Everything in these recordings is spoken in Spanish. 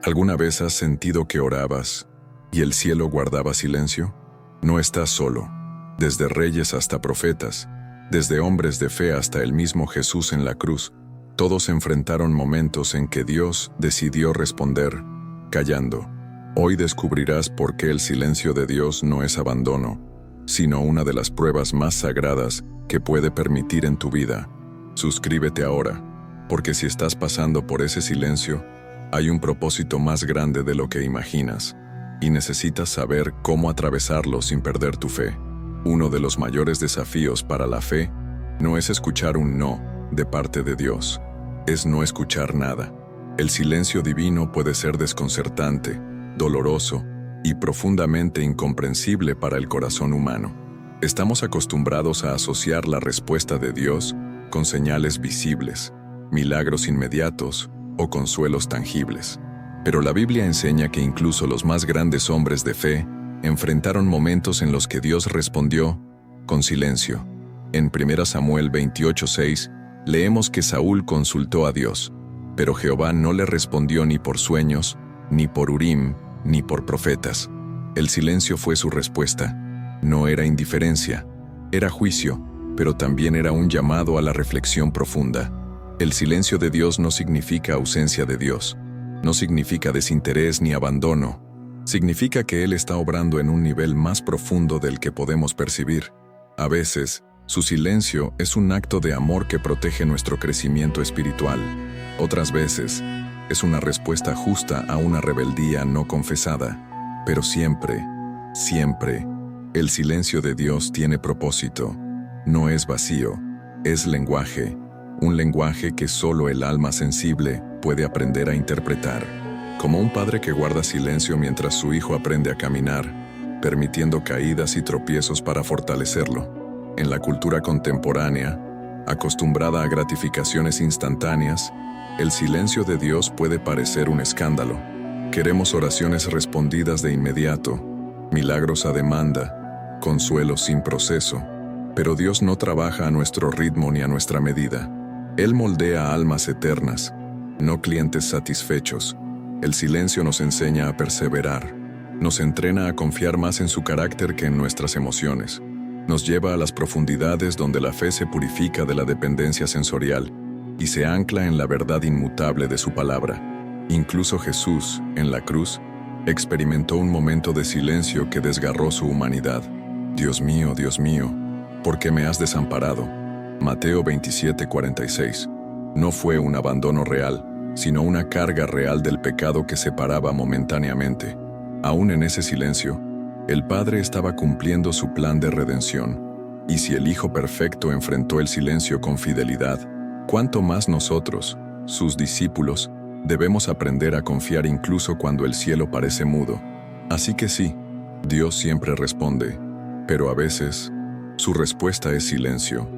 ¿Alguna vez has sentido que orabas y el cielo guardaba silencio? No estás solo. Desde reyes hasta profetas, desde hombres de fe hasta el mismo Jesús en la cruz, todos enfrentaron momentos en que Dios decidió responder, callando. Hoy descubrirás por qué el silencio de Dios no es abandono, sino una de las pruebas más sagradas que puede permitir en tu vida. Suscríbete ahora, porque si estás pasando por ese silencio, hay un propósito más grande de lo que imaginas, y necesitas saber cómo atravesarlo sin perder tu fe. Uno de los mayores desafíos para la fe no es escuchar un no de parte de Dios, es no escuchar nada. El silencio divino puede ser desconcertante, doloroso y profundamente incomprensible para el corazón humano. Estamos acostumbrados a asociar la respuesta de Dios con señales visibles, milagros inmediatos o consuelos tangibles. Pero la Biblia enseña que incluso los más grandes hombres de fe enfrentaron momentos en los que Dios respondió con silencio. En 1 Samuel 28:6 leemos que Saúl consultó a Dios, pero Jehová no le respondió ni por sueños, ni por Urim, ni por profetas. El silencio fue su respuesta. No era indiferencia, era juicio, pero también era un llamado a la reflexión profunda. El silencio de Dios no significa ausencia de Dios, no significa desinterés ni abandono, significa que Él está obrando en un nivel más profundo del que podemos percibir. A veces, su silencio es un acto de amor que protege nuestro crecimiento espiritual. Otras veces, es una respuesta justa a una rebeldía no confesada. Pero siempre, el silencio de Dios tiene propósito. No es vacío, es lenguaje. Un lenguaje que solo el alma sensible puede aprender a interpretar. Como un padre que guarda silencio mientras su hijo aprende a caminar, permitiendo caídas y tropiezos para fortalecerlo. En la cultura contemporánea, acostumbrada a gratificaciones instantáneas, el silencio de Dios puede parecer un escándalo. Queremos oraciones respondidas de inmediato, milagros a demanda, consuelo sin proceso. Pero Dios no trabaja a nuestro ritmo ni a nuestra medida. Él moldea almas eternas, no clientes satisfechos. El silencio nos enseña a perseverar, nos entrena a confiar más en su carácter que en nuestras emociones. Nos lleva a las profundidades donde la fe se purifica de la dependencia sensorial y se ancla en la verdad inmutable de su palabra. Incluso Jesús, en la cruz, experimentó un momento de silencio que desgarró su humanidad. Dios mío, ¿por qué me has desamparado? Mateo 27:46. No fue un abandono real, sino una carga real del pecado que separaba momentáneamente. Aún en ese silencio, el Padre estaba cumpliendo su plan de redención. Y si el Hijo perfecto enfrentó el silencio con fidelidad, ¿cuánto más nosotros, sus discípulos, debemos aprender a confiar incluso cuando el cielo parece mudo? Así que sí, Dios siempre responde, pero a veces, su respuesta es silencio.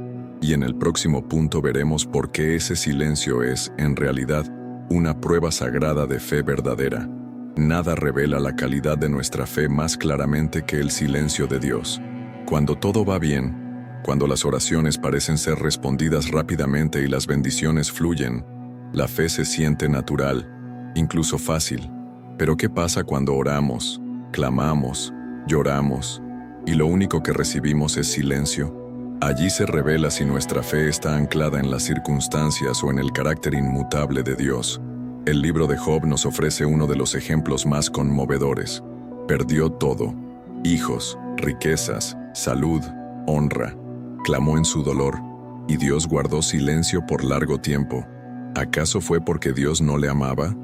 Y en el próximo punto veremos por qué ese silencio es, en realidad, una prueba sagrada de fe verdadera. Nada revela la calidad de nuestra fe más claramente que el silencio de Dios. Cuando todo va bien, cuando las oraciones parecen ser respondidas rápidamente y las bendiciones fluyen, la fe se siente natural, incluso fácil. Pero ¿qué pasa cuando oramos, clamamos, lloramos, y lo único que recibimos es silencio? Allí se revela si nuestra fe está anclada en las circunstancias o en el carácter inmutable de Dios. El libro de Job nos ofrece uno de los ejemplos más conmovedores. Perdió todo: hijos, riquezas, salud, honra. Clamó en su dolor, y Dios guardó silencio por largo tiempo. ¿Acaso fue porque Dios no le amaba?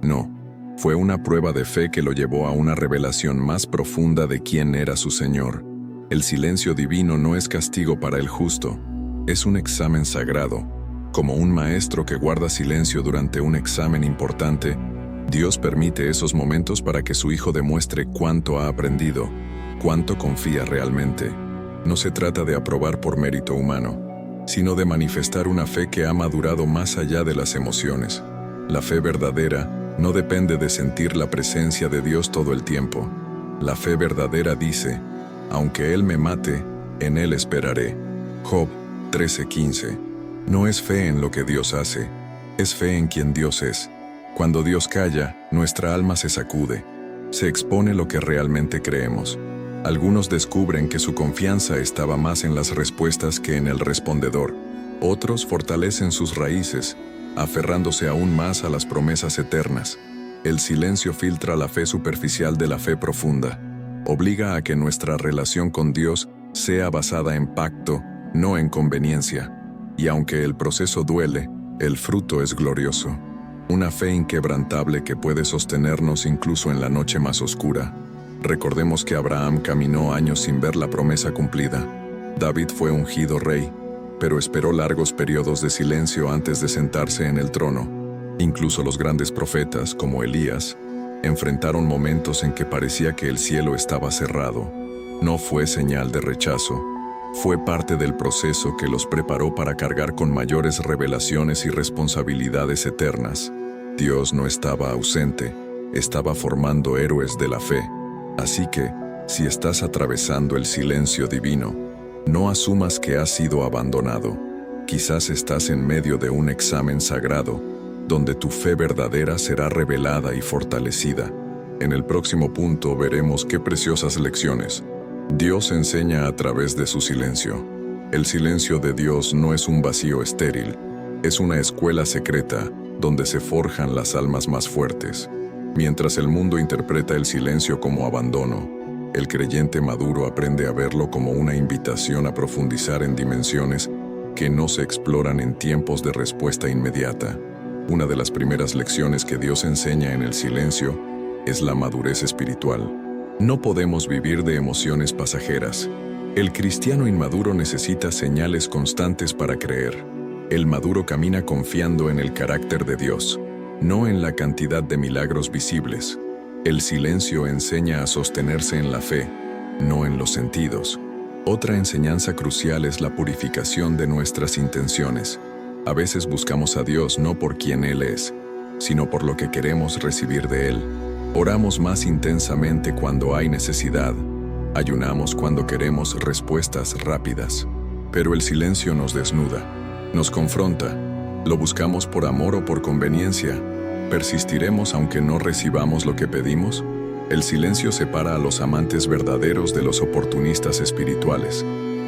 No. Fue una prueba de fe que lo llevó a una revelación más profunda de quién era su Señor. El silencio divino no es castigo para el justo, es un examen sagrado. Como un maestro que guarda silencio durante un examen importante, Dios permite esos momentos para que su Hijo demuestre cuánto ha aprendido, cuánto confía realmente. No se trata de aprobar por mérito humano, sino de manifestar una fe que ha madurado más allá de las emociones. La fe verdadera no depende de sentir la presencia de Dios todo el tiempo. La fe verdadera dice: aunque Él me mate, en Él esperaré. Job 13:15. No es fe en lo que Dios hace, es fe en quien Dios es. Cuando Dios calla, nuestra alma se sacude. Se expone lo que realmente creemos. Algunos descubren que su confianza estaba más en las respuestas que en el respondedor. Otros fortalecen sus raíces, aferrándose aún más a las promesas eternas. El silencio filtra la fe superficial de la fe profunda. Obliga a que nuestra relación con Dios sea basada en pacto, no en conveniencia. Y aunque el proceso duele, el fruto es glorioso. Una fe inquebrantable que puede sostenernos incluso en la noche más oscura. Recordemos que Abraham caminó años sin ver la promesa cumplida. David fue ungido rey, pero esperó largos periodos de silencio antes de sentarse en el trono. Incluso los grandes profetas, como Elías, enfrentaron momentos en que parecía que el cielo estaba cerrado. No fue señal de rechazo. Fue parte del proceso que los preparó para cargar con mayores revelaciones y responsabilidades eternas. Dios no estaba ausente, estaba formando héroes de la fe. Así que, si estás atravesando el silencio divino, no asumas que has sido abandonado. Quizás estás en medio de un examen sagrado, donde tu fe verdadera será revelada y fortalecida. En el próximo punto veremos qué preciosas lecciones Dios enseña a través de su silencio. El silencio de Dios no es un vacío estéril, es una escuela secreta donde se forjan las almas más fuertes. Mientras el mundo interpreta el silencio como abandono, el creyente maduro aprende a verlo como una invitación a profundizar en dimensiones que no se exploran en tiempos de respuesta inmediata. Una de las primeras lecciones que Dios enseña en el silencio es la madurez espiritual. No podemos vivir de emociones pasajeras. El cristiano inmaduro necesita señales constantes para creer. El maduro camina confiando en el carácter de Dios, no en la cantidad de milagros visibles. El silencio enseña a sostenerse en la fe, no en los sentidos. Otra enseñanza crucial es la purificación de nuestras intenciones. A veces buscamos a Dios no por quien Él es, sino por lo que queremos recibir de Él. Oramos más intensamente cuando hay necesidad. Ayunamos cuando queremos respuestas rápidas. Pero el silencio nos desnuda, nos confronta. ¿Lo buscamos por amor o por conveniencia? ¿Persistiremos aunque no recibamos lo que pedimos? El silencio separa a los amantes verdaderos de los oportunistas espirituales.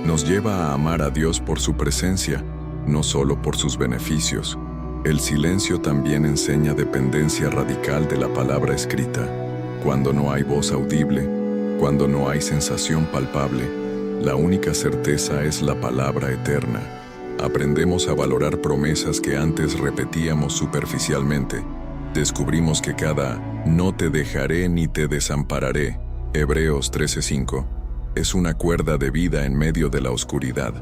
Nos lleva a amar a Dios por su presencia, no solo por sus beneficios. El silencio también enseña dependencia radical de la palabra escrita. Cuando no hay voz audible, cuando no hay sensación palpable, la única certeza es la palabra eterna. Aprendemos a valorar promesas que antes repetíamos superficialmente. Descubrimos que cada "no te dejaré ni te desampararé", Hebreos 13:5, es una cuerda de vida en medio de la oscuridad.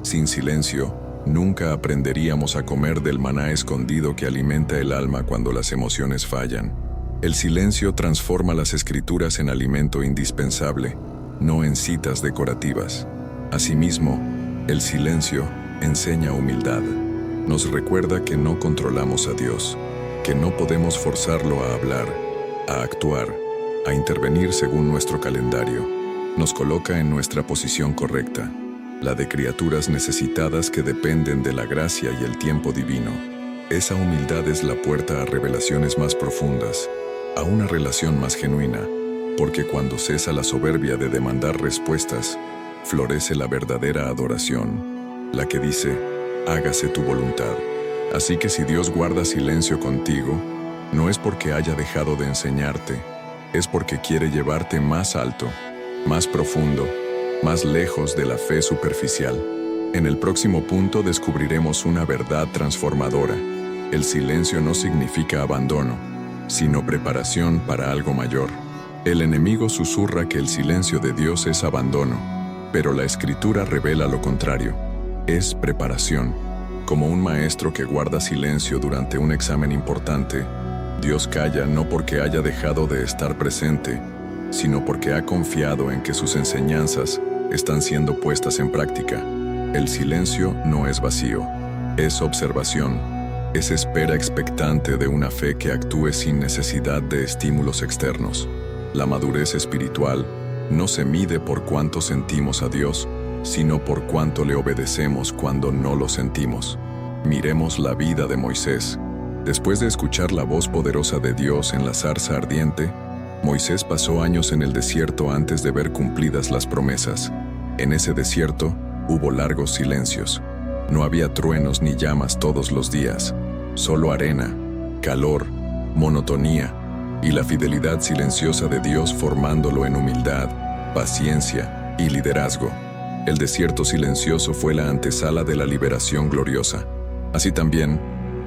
Sin silencio, nunca aprenderíamos a comer del maná escondido que alimenta el alma cuando las emociones fallan. El silencio transforma las escrituras en alimento indispensable, no en citas decorativas. Asimismo, el silencio enseña humildad. Nos recuerda que no controlamos a Dios, que no podemos forzarlo a hablar, a actuar, a intervenir según nuestro calendario. Nos coloca en nuestra posición correcta, la de criaturas necesitadas que dependen de la gracia y el tiempo divino. Esa humildad es la puerta a revelaciones más profundas, a una relación más genuina, porque cuando cesa la soberbia de demandar respuestas, florece la verdadera adoración, la que dice, hágase tu voluntad. Así que si Dios guarda silencio contigo, no es porque haya dejado de enseñarte, es porque quiere llevarte más alto, más profundo, más lejos de la fe superficial. En el próximo punto descubriremos una verdad transformadora. El silencio no significa abandono, sino preparación para algo mayor. El enemigo susurra que el silencio de Dios es abandono, pero la Escritura revela lo contrario. Es preparación. Como un maestro que guarda silencio durante un examen importante, Dios calla no porque haya dejado de estar presente, sino porque ha confiado en que sus enseñanzas están siendo puestas en práctica. El silencio no es vacío, es observación, es espera expectante de una fe que actúe sin necesidad de estímulos externos. La madurez espiritual no se mide por cuánto sentimos a Dios, sino por cuánto le obedecemos cuando no lo sentimos. Miremos la vida de Moisés. Después de escuchar la voz poderosa de Dios en la zarza ardiente, Moisés pasó años en el desierto antes de ver cumplidas las promesas. En ese desierto hubo largos silencios. No había truenos ni llamas todos los días, solo arena, calor, monotonía y la fidelidad silenciosa de Dios formándolo en humildad, paciencia y liderazgo. El desierto silencioso fue la antesala de la liberación gloriosa. Así también,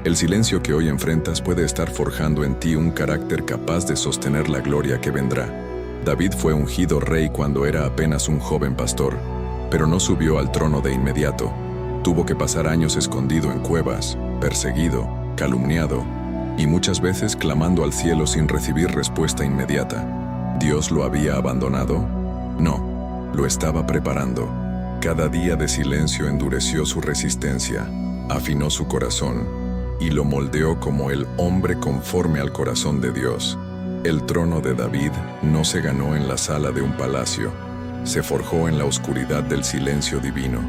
el silencio que hoy enfrentas puede estar forjando en ti un carácter capaz de sostener la gloria que vendrá. David fue ungido rey cuando era apenas un joven pastor, pero no subió al trono de inmediato. Tuvo que pasar años escondido en cuevas, perseguido, calumniado, y muchas veces clamando al cielo sin recibir respuesta inmediata. ¿Dios lo había abandonado? No, lo estaba preparando. Cada día de silencio endureció su resistencia, afinó su corazón, y lo moldeó como el hombre conforme al corazón de Dios. El trono de David no se ganó en la sala de un palacio, se forjó en la oscuridad del silencio divino.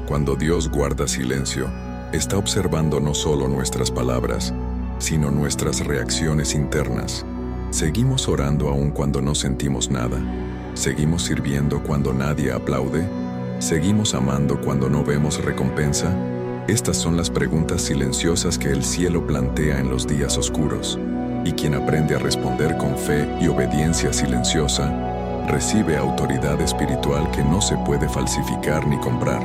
Cuando Dios guarda silencio, está observando no solo nuestras palabras, sino nuestras reacciones internas. ¿Seguimos orando aun cuando no sentimos nada? ¿Seguimos sirviendo cuando nadie aplaude? ¿Seguimos amando cuando no vemos recompensa? Estas son las preguntas silenciosas que el cielo plantea en los días oscuros, y quien aprende a responder con fe y obediencia silenciosa, recibe autoridad espiritual que no se puede falsificar ni comprar,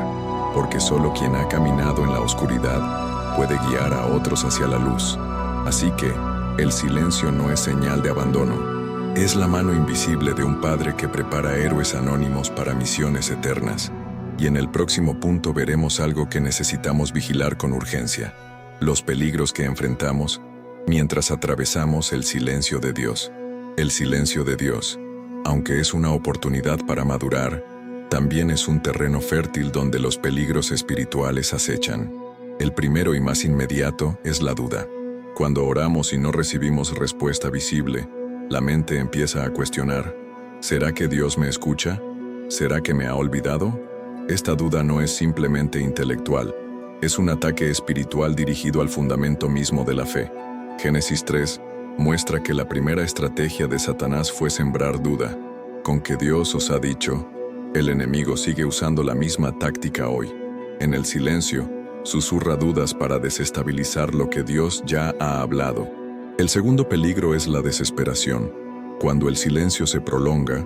porque solo quien ha caminado en la oscuridad puede guiar a otros hacia la luz. Así que, el silencio no es señal de abandono, es la mano invisible de un Padre que prepara héroes anónimos para misiones eternas. Y en el próximo punto veremos algo que necesitamos vigilar con urgencia: los peligros que enfrentamos mientras atravesamos el silencio de Dios. El silencio de Dios, aunque es una oportunidad para madurar, también es un terreno fértil donde los peligros espirituales acechan. El primero y más inmediato es la duda. Cuando oramos y no recibimos respuesta visible, la mente empieza a cuestionar: ¿será que Dios me escucha? ¿Será que me ha olvidado? Esta duda no es simplemente intelectual, es un ataque espiritual dirigido al fundamento mismo de la fe. Génesis 3 muestra que la primera estrategia de Satanás fue sembrar duda. Con que Dios os ha dicho, el enemigo sigue usando la misma táctica hoy. En el silencio, susurra dudas para desestabilizar lo que Dios ya ha hablado. El segundo peligro es la desesperación. Cuando el silencio se prolonga,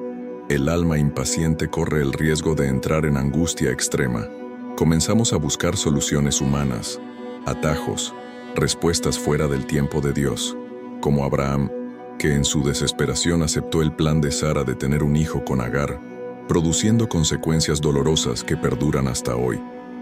el alma impaciente corre el riesgo de entrar en angustia extrema. Comenzamos a buscar soluciones humanas, atajos, respuestas fuera del tiempo de Dios, como Abraham, que en su desesperación aceptó el plan de Sara de tener un hijo con Agar, produciendo consecuencias dolorosas que perduran hasta hoy.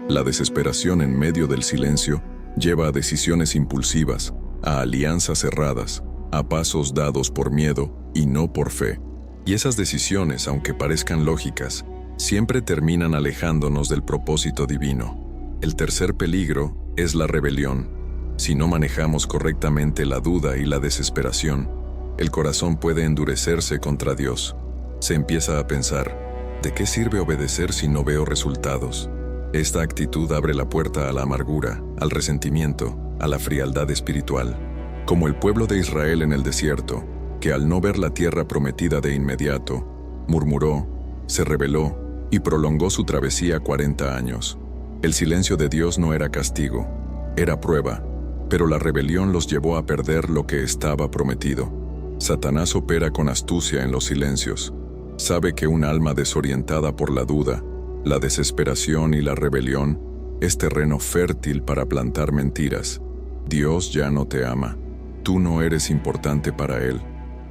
La desesperación en medio del silencio lleva a decisiones impulsivas, a alianzas cerradas, a pasos dados por miedo y no por fe. Y esas decisiones, aunque parezcan lógicas, siempre terminan alejándonos del propósito divino. El tercer peligro es la rebelión. Si no manejamos correctamente la duda y la desesperación, el corazón puede endurecerse contra Dios. Se empieza a pensar: ¿de qué sirve obedecer si no veo resultados? Esta actitud abre la puerta a la amargura, al resentimiento, a la frialdad espiritual. Como el pueblo de Israel en el desierto, que al no ver la tierra prometida de inmediato, murmuró, se rebeló y prolongó su travesía 40 años. El silencio de Dios no era castigo, era prueba, pero la rebelión los llevó a perder lo que estaba prometido. Satanás opera con astucia en los silencios. Sabe que un alma desorientada por la duda, la desesperación y la rebelión es terreno fértil para plantar mentiras. Dios ya no te ama. Tú no eres importante para Él.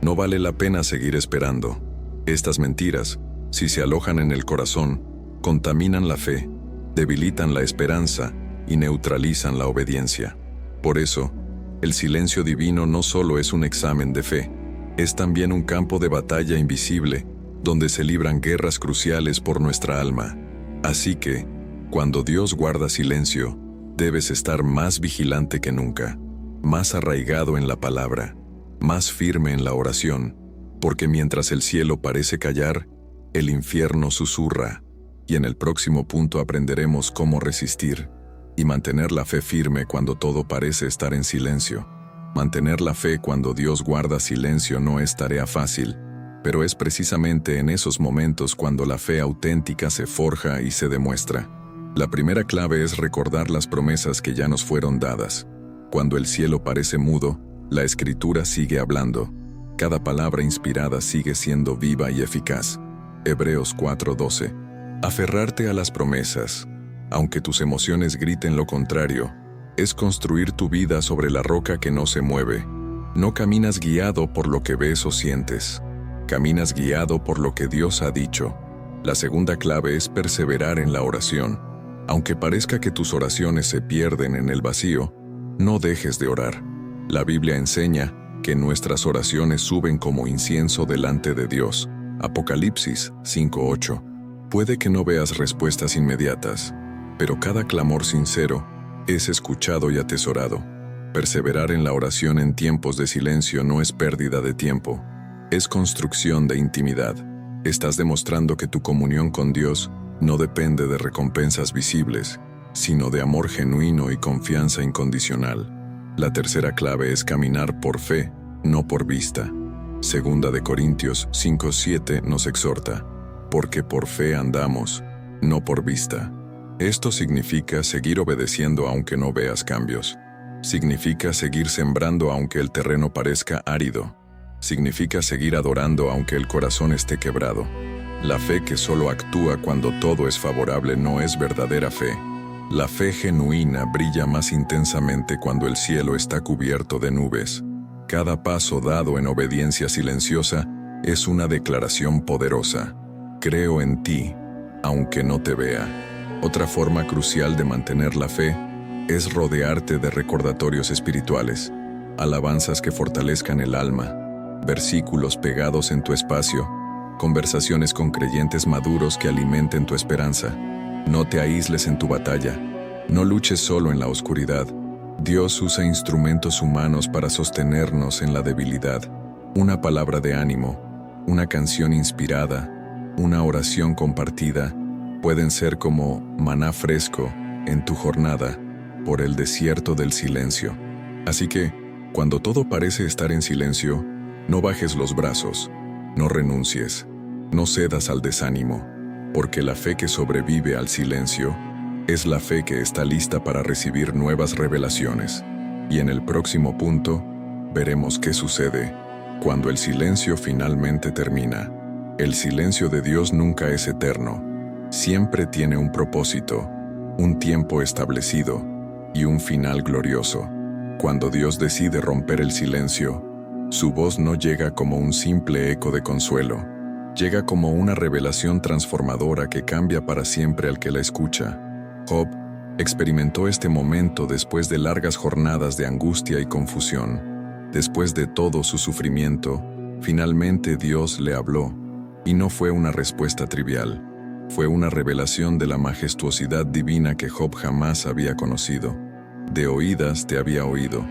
No vale la pena seguir esperando. Estas mentiras, si se alojan en el corazón, contaminan la fe, debilitan la esperanza y neutralizan la obediencia. Por eso, el silencio divino no solo es un examen de fe, es también un campo de batalla invisible, donde se libran guerras cruciales por nuestra alma. Así que, cuando Dios guarda silencio, debes estar más vigilante que nunca, más arraigado en la palabra, más firme en la oración, porque mientras el cielo parece callar, el infierno susurra, y en el próximo punto aprenderemos cómo resistir y mantener la fe firme cuando todo parece estar en silencio. Mantener la fe cuando Dios guarda silencio no es tarea fácil, pero es precisamente en esos momentos cuando la fe auténtica se forja y se demuestra. La primera clave es recordar las promesas que ya nos fueron dadas. Cuando el cielo parece mudo, la Escritura sigue hablando. Cada palabra inspirada sigue siendo viva y eficaz. Hebreos 4:12. Aferrarte a las promesas, aunque tus emociones griten lo contrario, es construir tu vida sobre la roca que no se mueve. No caminas guiado por lo que ves o sientes. Caminas guiado por lo que Dios ha dicho. La segunda clave es perseverar en la oración. Aunque parezca que tus oraciones se pierden en el vacío, no dejes de orar. La Biblia enseña que nuestras oraciones suben como incienso delante de Dios. Apocalipsis 5:8. Puede que no veas respuestas inmediatas, pero cada clamor sincero es escuchado y atesorado. Perseverar en la oración en tiempos de silencio no es pérdida de tiempo, es construcción de intimidad. Estás demostrando que tu comunión con Dios no depende de recompensas visibles, sino de amor genuino y confianza incondicional. La tercera clave es caminar por fe, no por vista. Segunda de Corintios 5:7 nos exhorta, porque por fe andamos, no por vista. Esto significa seguir obedeciendo aunque no veas cambios. Significa seguir sembrando aunque el terreno parezca árido. Significa seguir adorando aunque el corazón esté quebrado. La fe que solo actúa cuando todo es favorable no es verdadera fe. La fe genuina brilla más intensamente cuando el cielo está cubierto de nubes. Cada paso dado en obediencia silenciosa es una declaración poderosa. Creo en ti, aunque no te vea. Otra forma crucial de mantener la fe es rodearte de recordatorios espirituales, alabanzas que fortalezcan el alma, versículos pegados en tu espacio, conversaciones con creyentes maduros que alimenten tu esperanza. No te aísles en tu batalla, no luches solo en la oscuridad. Dios usa instrumentos humanos para sostenernos en la debilidad. Una palabra de ánimo, una canción inspirada, una oración compartida, pueden ser como maná fresco en tu jornada por el desierto del silencio. Así que, cuando todo parece estar en silencio, no bajes los brazos, no renuncies, no cedas al desánimo, porque la fe que sobrevive al silencio es la fe que está lista para recibir nuevas revelaciones. Y en el próximo punto, veremos qué sucede cuando el silencio finalmente termina. El silencio de Dios nunca es eterno. Siempre tiene un propósito, un tiempo establecido y un final glorioso. Cuando Dios decide romper el silencio, su voz no llega como un simple eco de consuelo, llega como una revelación transformadora que cambia para siempre al que la escucha. Job experimentó este momento después de largas jornadas de angustia y confusión. Después de todo su sufrimiento, finalmente Dios le habló, y no fue una respuesta trivial. Fue una revelación de la majestuosidad divina que Job jamás había conocido. De oídas te había oído,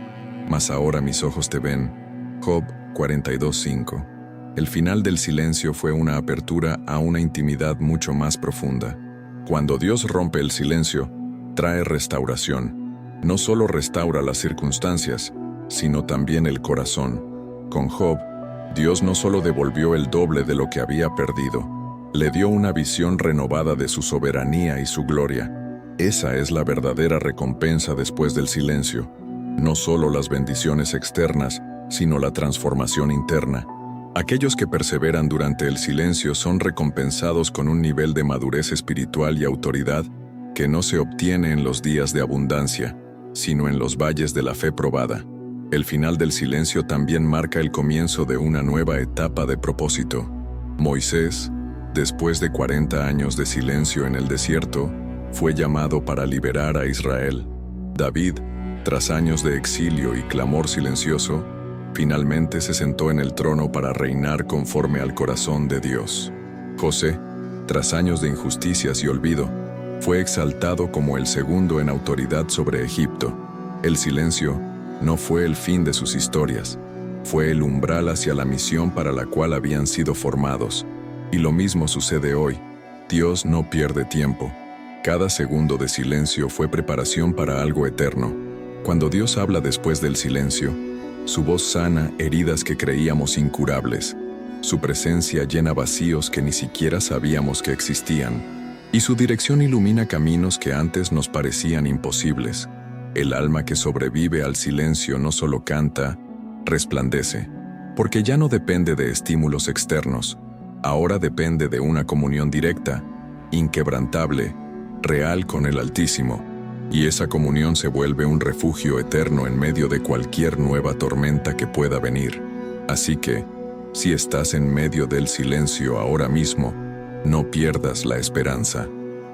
mas ahora mis ojos te ven. Job 42:5. El final del silencio fue una apertura a una intimidad mucho más profunda. Cuando Dios rompe el silencio, trae restauración. No solo restaura las circunstancias, sino también el corazón. Con Job, Dios no solo devolvió el doble de lo que había perdido, le dio una visión renovada de su soberanía y su gloria. Esa es la verdadera recompensa después del silencio. No solo las bendiciones externas, sino la transformación interna. Aquellos que perseveran durante el silencio son recompensados con un nivel de madurez espiritual y autoridad que no se obtiene en los días de abundancia, sino en los valles de la fe probada. El final del silencio también marca el comienzo de una nueva etapa de propósito. Moisés, después de 40 años de silencio en el desierto, fue llamado para liberar a Israel. David, tras años de exilio y clamor silencioso, finalmente se sentó en el trono para reinar conforme al corazón de Dios. José, tras años de injusticias y olvido, fue exaltado como el segundo en autoridad sobre Egipto. El silencio no fue el fin de sus historias, fue el umbral hacia la misión para la cual habían sido formados. Y lo mismo sucede hoy. Dios no pierde tiempo. Cada segundo de silencio fue preparación para algo eterno. Cuando Dios habla después del silencio, Su voz sana heridas que creíamos incurables. Su presencia llena vacíos que ni siquiera sabíamos que existían. Y su dirección ilumina caminos que antes nos parecían imposibles. El alma que sobrevive al silencio no solo canta, resplandece. Porque ya no depende de estímulos externos. Ahora depende de una comunión directa, inquebrantable, real con el Altísimo. Y esa comunión se vuelve un refugio eterno en medio de cualquier nueva tormenta que pueda venir. Así que, si estás en medio del silencio ahora mismo, no pierdas la esperanza.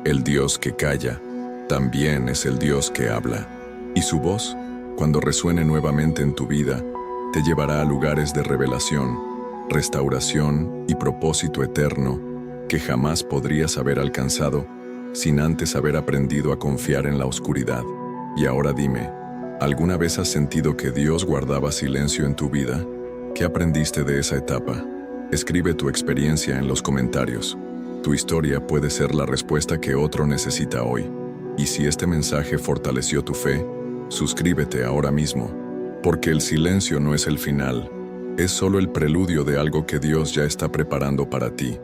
El Dios que calla, también es el Dios que habla. Y su voz, cuando resuene nuevamente en tu vida, te llevará a lugares de revelación, restauración y propósito eterno que jamás podrías haber alcanzado sin antes haber aprendido a confiar en la oscuridad. Y ahora dime, ¿alguna vez has sentido que Dios guardaba silencio en tu vida? ¿Qué aprendiste de esa etapa? Escribe tu experiencia en los comentarios. Tu historia puede ser la respuesta que otro necesita hoy. Y si este mensaje fortaleció tu fe, suscríbete ahora mismo, porque el silencio no es el final, es solo el preludio de algo que Dios ya está preparando para ti.